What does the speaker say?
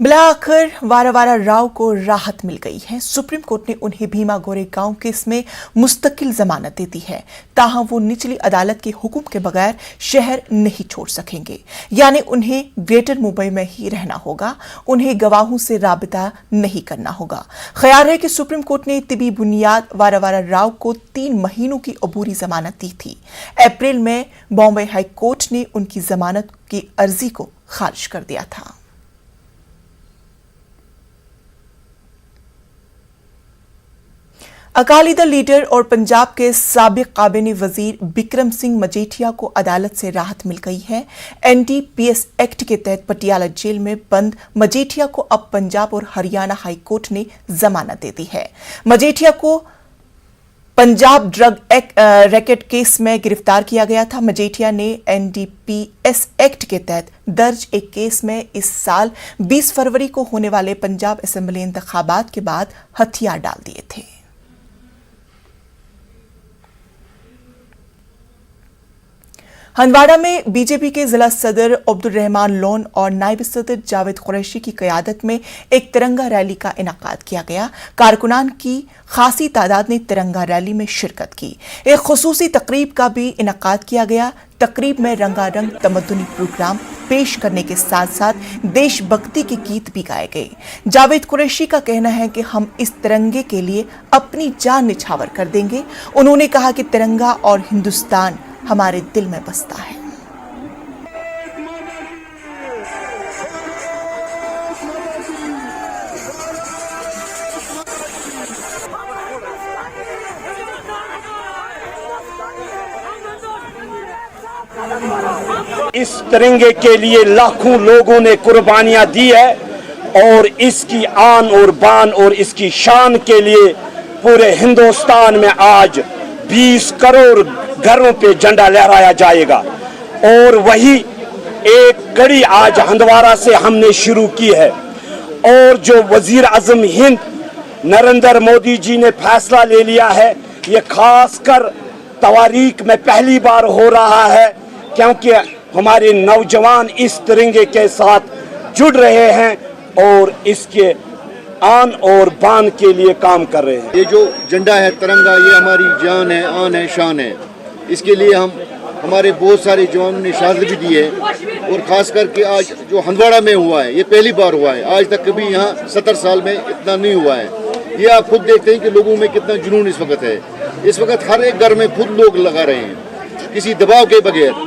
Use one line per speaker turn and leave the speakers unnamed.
बिलाखिर वारावारा राव को राहत मिल गई है। सुप्रीम कोर्ट ने उन्हें भीमा गोरेगांव केस में मुस्तकिल जमानत दे दी है। ताहम वो निचली अदालत के हुक्म के बगैर शहर नहीं छोड़ सकेंगे, यानी उन्हें ग्रेटर मुंबई में ही रहना होगा। उन्हें गवाहों से राबता नहीं करना होगा। ख्याल है कि सुप्रीम कोर्ट ने तिबी बुनियाद वारावारा राव को 3 महीनों की अबूरी जमानत दी थी। अप्रैल में बॉम्बे हाई कोर्ट ने उनकी जमानत की अर्जी को खारिज कर दिया था। अकाली दल लीडर और पंजाब के साबिक काबिने वजीर बिक्रम सिंह मजीठिया को अदालत से राहत मिल गई है। एनडीपीएस एक्ट के तहत पटियाला जेल में बंद मजीठिया को अब पंजाब और हरियाणा हाई कोर्ट ने जमानत दे दी है। मजीठिया को पंजाब ड्रग रैकेट केस में गिरफ्तार किया गया था। मजीठिया ने एनडीपीएस एक्ट के तहत दर्ज एक केस में इस साल 20 फरवरी को होने वाले पंजाब असेंबली इंतखाबात के बाद हथियार डाल दिए थे। हंदवाड़ा में बीजेपी के जिला सदर अब्दुल रहमान लोन और नायब सदर जावेद कुरैशी की क़यादत में एक तिरंगा रैली का इनाकाद किया गया। कारकुनान की खासी तादाद ने तिरंगा रैली में शिरकत की। एक खुसूसी तकरीब का भी इनाकाद किया गया। तकरीब में रंगारंग तमद्दुनी प्रोग्राम पेश करने के साथ साथ देशभक्ति के गीत भी गाए गए। जावेद कुरैशी का कहना है कि हम इस तिरंगे के लिए अपनी जान निछावर कर देंगे। उन्होंने कहा कि तिरंगा और हिंदुस्तान हमारे दिल में बसता है।
इस तिरंगे के लिए लाखों लोगों ने कुर्बानियां दी है और इसकी आन और बान और इसकी शान के लिए पूरे हिंदुस्तान में आज 20 करोड़ घरों पे झंडा लहराया जाएगा। और वही एक कड़ी आज हंदवाड़ा से हमने शुरू की है। और जो वजीर आजम हिंद नरेंद्र मोदी जी ने फैसला ले लिया है, ये खासकर तवारीख में पहली बार हो रहा है, क्योंकि हमारे नौजवान इस तिरंगे के साथ जुड़ रहे हैं और इसके आन और बान के लिए काम कर रहे हैं।
ये जो झंडा है तिरंगा, ये हमारी जान है, आन है, शान है। इसके लिए हमारे बहुत सारे जवानों ने शहादत भी दी है। और ख़ास करके आज जो हंदवाड़ा में हुआ है, ये पहली बार हुआ है। आज तक कभी यहाँ 70 साल में इतना नहीं हुआ है। ये आप खुद देखते हैं कि लोगों में कितना जुनून इस वक्त है। इस वक्त हर एक घर में खुद लोग लगा रहे हैं, किसी दबाव के बगैर।